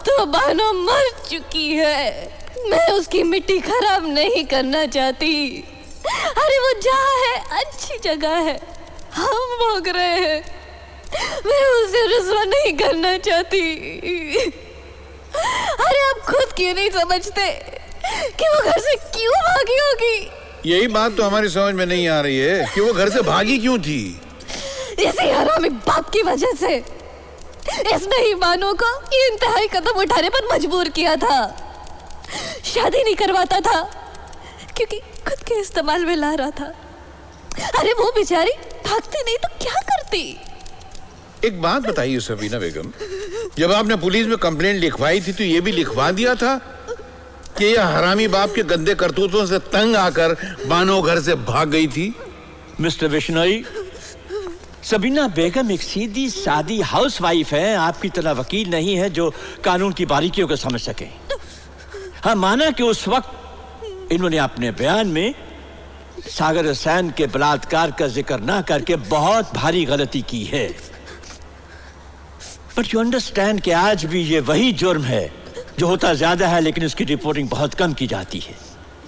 तो बानो मर चुकी है। मैं उसकी मिट्टी खराब नहीं करना चाहती। अरे वो जहाँ है अच्छी जगह है, हम भोग रहे हैं। मैं उसे रुस्वा नहीं करना चाहती। अरे आप खुद क्यों नहीं समझते कि वो घर से क्यों भागी होगी? यही बात तो हमारी समझ में नहीं आ रही है कि वो घर से भागी क्यों थी। इसी हरामी बाप की वजह से इसने ही बानो को ये इंतहाई कदम उठाने पर मजबूर किया था। शादी नहीं करवाता था क्योंकि खुद के इस्तेमाल में ला रहा था। अरे वो बेचारी भागती नहीं तो क्या करती? एक बात बताइए सबीना बेगम, जब आपने पुलिस में कंप्लेंट लिखवाई थी तो ये भी लिखवा दिया था कि यह हरामी बाप के गंदे करतूतों से तंग आकर बानो घर से भाग गई थी? मिस्टर बिश्नोई, सबीना बेगम एक सीधी सादी हाउसवाइफ है, आपकी तरह वकील नहीं है जो कानून की बारीकियों को समझ सके। हाँ, माना कि उस वक्त इन्होंने अपने बयान में सागर हुसैन के बलात्कार का जिक्र ना करके बहुत भारी गलती की है, बट यू अंडरस्टैंड कि आज भी ये वही जुर्म है जो होता ज्यादा है लेकिन उसकी रिपोर्टिंग बहुत कम की जाती है।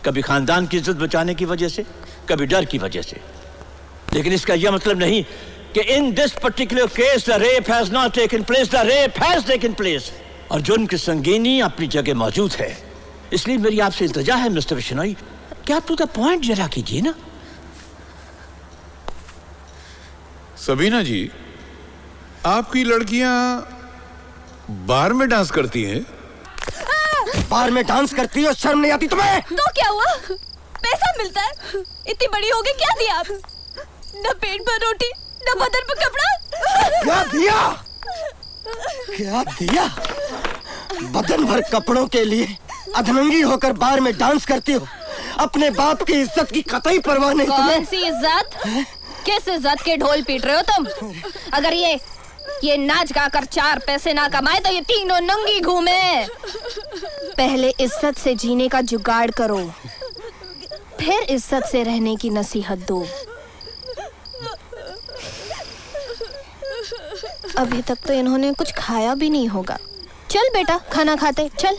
कभी खानदान की इज्जत बचाने की वजह से, कभी डर की वजह से। लेकिन इसका यह मतलब नहीं कि in this particular case the rape has not taken place, the rape has taken place. और जुर्म की संगीनी अपनी जगह मौजूद है। इसलिए मेरी आपसे इल्तिजा है मिस्टर बिश्नोई कि आप टू द पॉइंट जरा कीजिए ना। सबीना जी, आपकी लड़कियां बार में डांस करती हैं? बार में डांस करती हो, शर्म नहीं आती तुम्हें? तो क्या हुआ? पैसा मिलता है, इतनी बड़ी हो गई, क्या दिया आप? न पेट पर रोटी, न बदन पर कपड़ा। क्या दिया? क्या दिया? बदन भर कपड़ों के लिए अधनंगी होकर बार में डांस करती हो। अपने बाप की इज्जत की कतई परवाह नहीं तुम्हें। कौन सी इज्जत? किस इज्जत के ढोल पीट रहे हो तुम? अगर ये नाच गाकर 4 पैसे ना कमाए तो ये तीनों नंगी घूमे। पहले इज्जत से जीने का जुगाड़ करो, फिर इज्जत से रहने की नसीहत दो। अभी तक तो इन्होंने कुछ खाया भी नहीं होगा। चल बेटा, खाना खाते चल।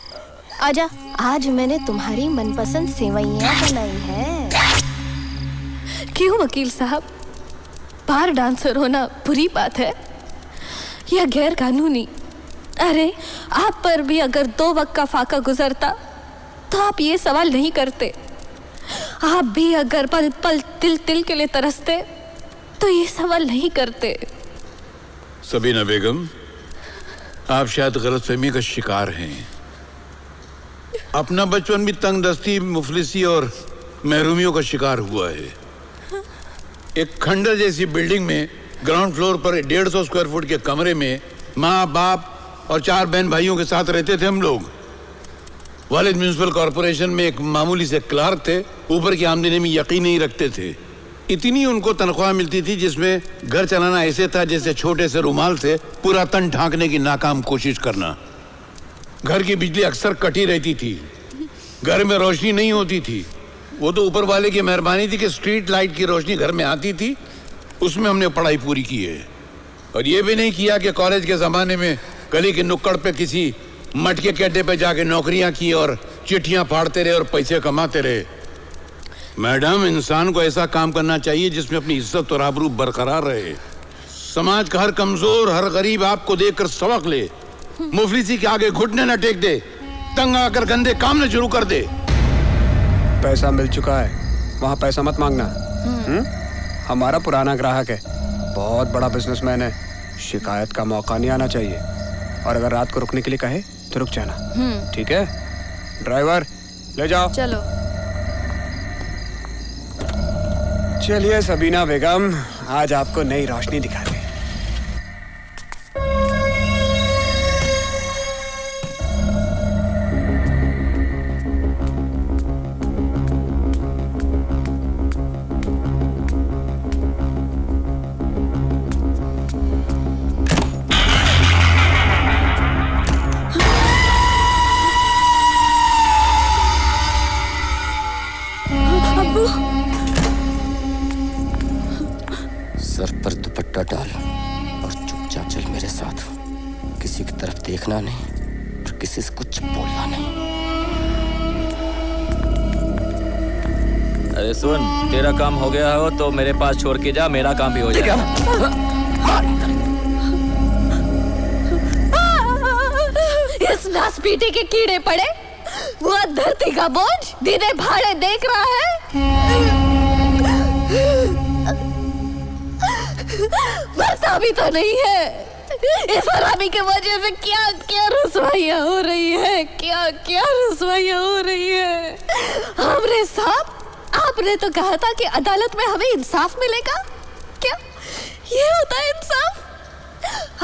आजा, आज मैंने तुम्हारी मनपसंद सेवइयां बनाई है। क्यों वकील साहब, बार डांसर होना बुरी बात है या गैर कानूनी? अरे आप पर भी अगर 2 वक्त का फाका गुजरता तो आप ये सवाल नहीं करते। आप भी अगर पल पल तिल तिल के लिए तरसते तो ये सवाल नहीं करते। सबीना बेगम, आप शायद गलतफहमी का शिकार हैं। अपना बचपन भी तंगदस्ती, मुफलिसी और महरूमियों का शिकार हुआ है। एक खंडर जैसी बिल्डिंग में ग्राउंड फ्लोर पर 150 स्क्वायर फुट के कमरे में माँ बाप और 4 बहन भाइयों के साथ रहते थे हम लोग। वालिद म्युनिसिपल कॉरपोरेशन में एक मामूली से क्लार्क थे, ऊपर की आमदनी में यकीन नहीं रखते थे। इतनी उनको तनख्वाह मिलती थी जिसमें घर चलाना ऐसे था जैसे छोटे से रुमाल से पूरा तन ढांकने की नाकाम कोशिश करना। घर की बिजली अक्सर कटी रहती थी, घर में रोशनी नहीं होती थी। वो तो ऊपर वाले की मेहरबानी थी कि स्ट्रीट लाइट की रोशनी घर में आती थी, उसमें हमने पढ़ाई पूरी की है। और ये भी नहीं किया कि कॉलेज के ज़माने में गली के नुक्कड़ पे किसी मटके के अड्डे पे जाके नौकरियां की और चिट्ठियां फाड़ते रहे और पैसे कमाते रहे। मैडम, इंसान को ऐसा काम करना चाहिए जिसमें अपनी इज्जत और आबरू बरकरार रहे। समाज का हर कमजोर, हर गरीब आपको देखकर सबक ले, मुफलिसी के आगे घुटने न टेक दे, तंग आकर गंदे काम न शुरू कर दे। पैसा मिल चुका है, वहाँ पैसा मत मांगना। हमारा पुराना ग्राहक है, बहुत बड़ा बिजनेसमैन है, शिकायत का मौका नहीं आना चाहिए। और अगर रात को रुकने के लिए कहे तो रुक जाना, ठीक है? ड्राइवर ले जाओ। चलो। चलिए सबीना बेगम, आज आपको नई रोशनी दिखाते हैं। सर पर दुपट्टा डाल और चुपचाप चल मेरे साथ। किसी की तरफ देखना नहीं और किसी से कुछ बोलना नहीं। अरे सुन, तेरा काम हो गया हो तो मेरे पास छोड़ के जा, मेरा काम भी हो जाएगा। इस नासपीटे के कीड़े पड़े, वो धरती का बोझ दीदे भाड़े देख रहा है। मरता भी तो नहीं है। इस हरामी के वजह से क्या क्या रसवाइयाँ हो रही है, क्या क्या रसवाइयाँ हो रही है। हमरे साहब, आपने तो कहा था कि अदालत में हमें इंसाफ मिलेगा। क्या ये होता है इंसाफ?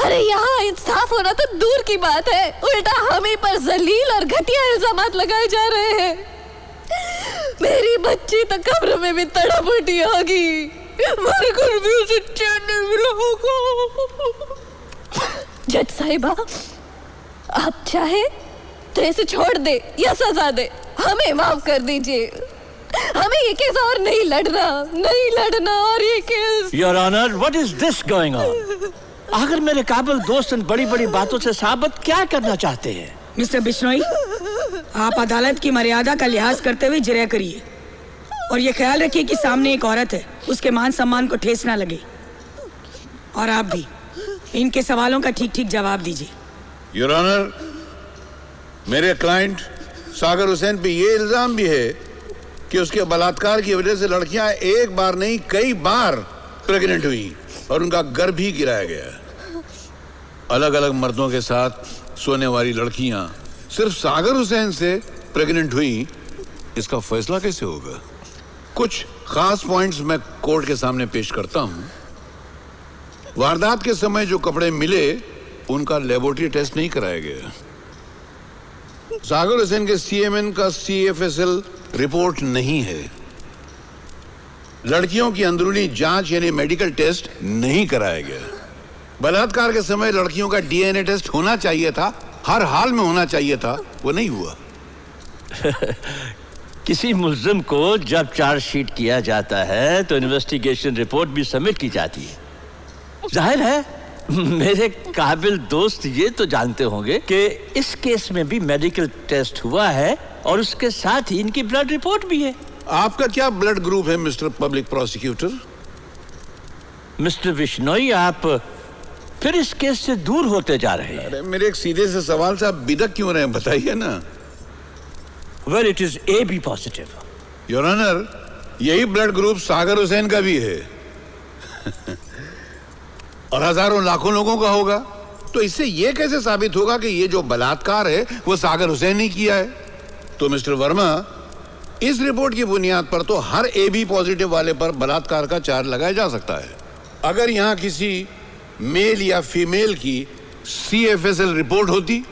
अरे यहाँ इंसाफ होना तो दूर की बात है, उल्टा हम ही पर जलील और घटिया इल्जामात लगाए जा रहे हैं। मेरी बच्ची तो कब्र में भी तड़प उठी होगी, मेरे को भी उसे चैन नहीं मिला होगा। जज साहिबा, आप चाहे तो इसे छोड़ दे या सजा दे, हमें माफ कर दीजिए। हमें ये केस और नहीं लड़ना और ये case. Your honour, what is this going on? आखिर मेरे काबिल दोस्त इन बड़ी बड़ी बातों से साबित क्या करना चाहते हैं? मिस्टर बिश्नोई, आप अदालत की मर्यादा का लिहाज करते हुए जिरह करिए और ये ख्याल रखिए कि सामने एक औरत है, उसके मान सम्मान को ठेस ना लगे। और आप भी इनके सवालों का ठीक ठीक जवाब दीजिए। योर ऑनर, मेरे क्लाइंट सागर हुसैन पे ये इल्जाम भी है कि उसके बलात्कार की वजह से लड़कियां एक बार नहीं कई बार प्रेग्नेंट हुई और उनका गर्भ भी गिराया गया। अलग अलग मर्दों के साथ सोने वाली लड़कियां सिर्फ सागर हुसैन से प्रेग्नेंट हुई, इसका फैसला कैसे होगा? कुछ खास पॉइंट्स मैं कोर्ट के सामने पेश करता हूं। वारदात के समय जो कपड़े मिले उनका लेबोरेटरी टेस्ट नहीं कराया गया। सागर हुसैन के सीएमएन का CFSL रिपोर्ट नहीं है। लड़कियों की अंदरूनी जांच यानी मेडिकल टेस्ट नहीं कराया गया। बलात्कार के समय लड़कियों का DNA टेस्ट होना चाहिए था, हर हाल में होना चाहिए था, वो नहीं हुआ। किसी मुल्जिम को जब चार्जशीट किया जाता है तो इन्वेस्टिगेशन रिपोर्ट भी सबमिट की जाती है। जाहिर है मेरे काबिल दोस्त ये तो जानते होंगे कि इस केस में भी मेडिकल टेस्ट हुआ है और उसके साथ ही इनकी ब्लड रिपोर्ट भी है। आपका क्या ब्लड ग्रुप है mister public prosecutor? Mister Bishnoi, आप फिर इस केस से दूर होते जा रहे हैं। अरे मेरे एक सीधे से सवाल से आप बिदक क्यों रहे हैं, बताइए ना। Well, it is AB positive. Your honour, यही ब्लड ग्रुप सागर हुसैन का भी है और हजारों लाखों लोगों का होगा। तो इससे यह कैसे साबित होगा कि ये जो बलात्कार है वो सागर हुसैन ने किया है? तो मिस्टर वर्मा, इस रिपोर्ट की बुनियाद पर तो हर AB पॉजिटिव वाले पर बलात्कार का चार्ज लगाया जा सकता है। अगर यहां किसी मेल या फीमेल की CFSL रिपोर्ट होती,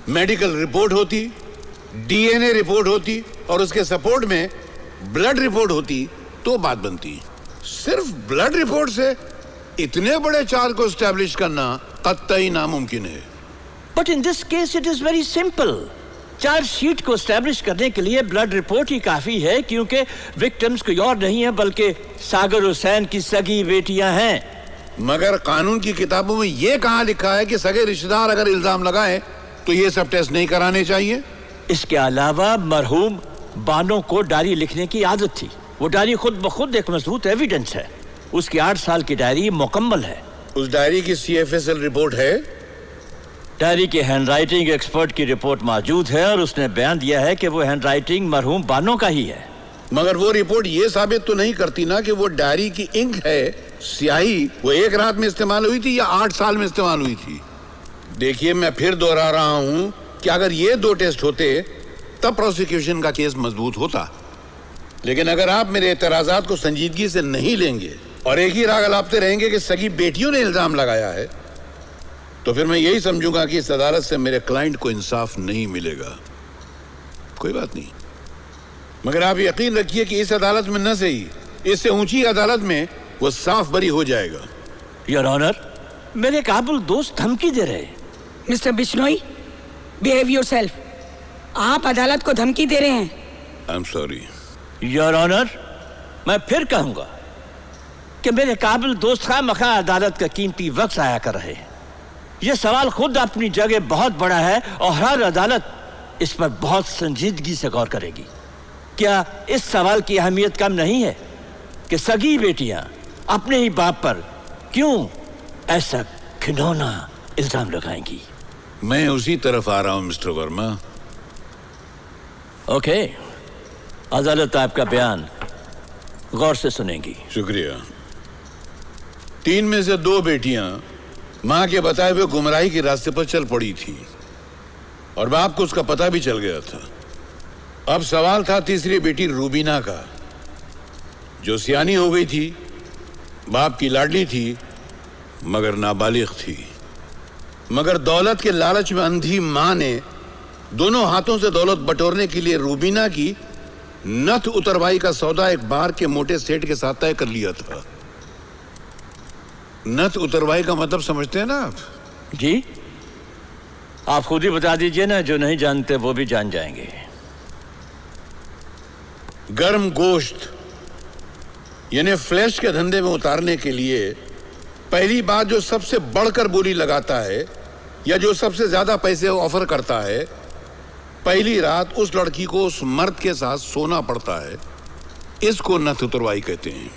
मेडिकल रिपोर्ट होती, DNA रिपोर्ट होती और उसके सपोर्ट में ब्लड रिपोर्ट होती तो बात बनती। सिर्फ ब्लड रिपोर्ट से इतने बड़े चार्ज को एस्टैब्लिश करना कतई नामुमकिन है। But in this case it is very simple. Chargesheet को एस्टैब्लिश करने के लिए ब्लड रिपोर्ट ही काफी है, क्योंकि विक्टिम्स कोई और नहीं है बल्कि सागर हुसैन की सगी बेटियां हैं। मगर कानून की किताबों में यह कहां लिखा है कि सगे रिश्तेदार अगर इल्जाम लगाएं तो ये सब टेस्ट नहीं कराने चाहिए? इसके अलावा मरहूम बानो को डायरी लिखने की आदत थी। वो डायरी खुद ब खुद एक मजबूत एविडेंस है। उसकी 8 साल की डायरी मुकम्मल है। उस डायरी की CFSL रिपोर्ट है? डायरी के हैंडराइटिंग एक्सपर्ट की रिपोर्ट मौजूद है और उसने बयान दिया है कि वो हैंडराइटिंग मरहूम बानो का ही है। मगर वो रिपोर्ट ये साबित तो नहीं करती ना कि वो डायरी की इंक है, स्याही, वो एक रात में इस्तेमाल हुई थी या 8 साल में इस्तेमाल हुई थी। देखिए, मैं फिर दोहरा रहा हूं कि अगर ये 2 टेस्ट होते तब प्रोसिक्यूशन का केस मजबूत होता। लेकिन अगर आप मेरे एतराजात को संजीदगी से नहीं लेंगे और एक ही राग अलापते रहेंगे कि सगी बेटियों ने इल्जाम लगाया है, तो फिर मैं यही समझूंगा कि इस अदालत से मेरे क्लाइंट को इंसाफ नहीं मिलेगा। कोई बात नहीं, मगर आप यकीन रखिए कि इस अदालत में न सही, इससे ऊंची अदालत में वो साफ बरी हो जाएगा। योर ऑनर, मेरे काबिल दोस्त धमकी दे रहे हैं। Mister Bishnoi, behave yourself. आप अदालत को धमकी दे रहे हैं। I am sorry. Your honour, मैं फिर कहूंगा कि मेरे काबिल दोस्त खामखा अदालत का कीमती वक्त आया कर रहे हैं। यह सवाल खुद अपनी जगह बहुत बड़ा है और हर अदालत इस पर बहुत संजीदगी से गौर करेगी। क्या इस सवाल की अहमियत कम नहीं है कि सगी बेटियां अपने ही बाप पर क्यों ऐसा घिनौना इल्जाम लगाएंगी? मैं उसी तरफ आ रहा हूं मिस्टर वर्मा। ओके, अदालत आपका बयान गौर से सुनेगी। शुक्रिया। 3 में से 2 बेटियां मां के बताए हुए गुमराही के रास्ते पर चल पड़ी थी और बाप को उसका पता भी चल गया था। अब सवाल था तीसरी बेटी रूबीना का, जो सियानी हो गई थी, बाप की लाडली थी, मगर नाबालिग थी। मगर दौलत के लालच में अंधी मां ने दोनों हाथों से दौलत बटोरने के लिए रूबीना की नथ उतरवाई का सौदा एक बार के मोटे सेठ के साथ तय कर लिया था। नथ उतरवाई का मतलब समझते हैं ना आप? जी, आप खुद ही बता दीजिए ना, जो नहीं जानते वो भी जान जाएंगे। गर्म गोश्त यानी फ्लैश के धंधे में उतारने के लिए पहली बात जो सबसे बढ़कर बोली लगाता है या जो सबसे ज्यादा पैसे ऑफर करता है, पहली रात उस लड़की को उस मर्द के साथ सोना पड़ता है। इसको नथ उतरवाई कहते हैं।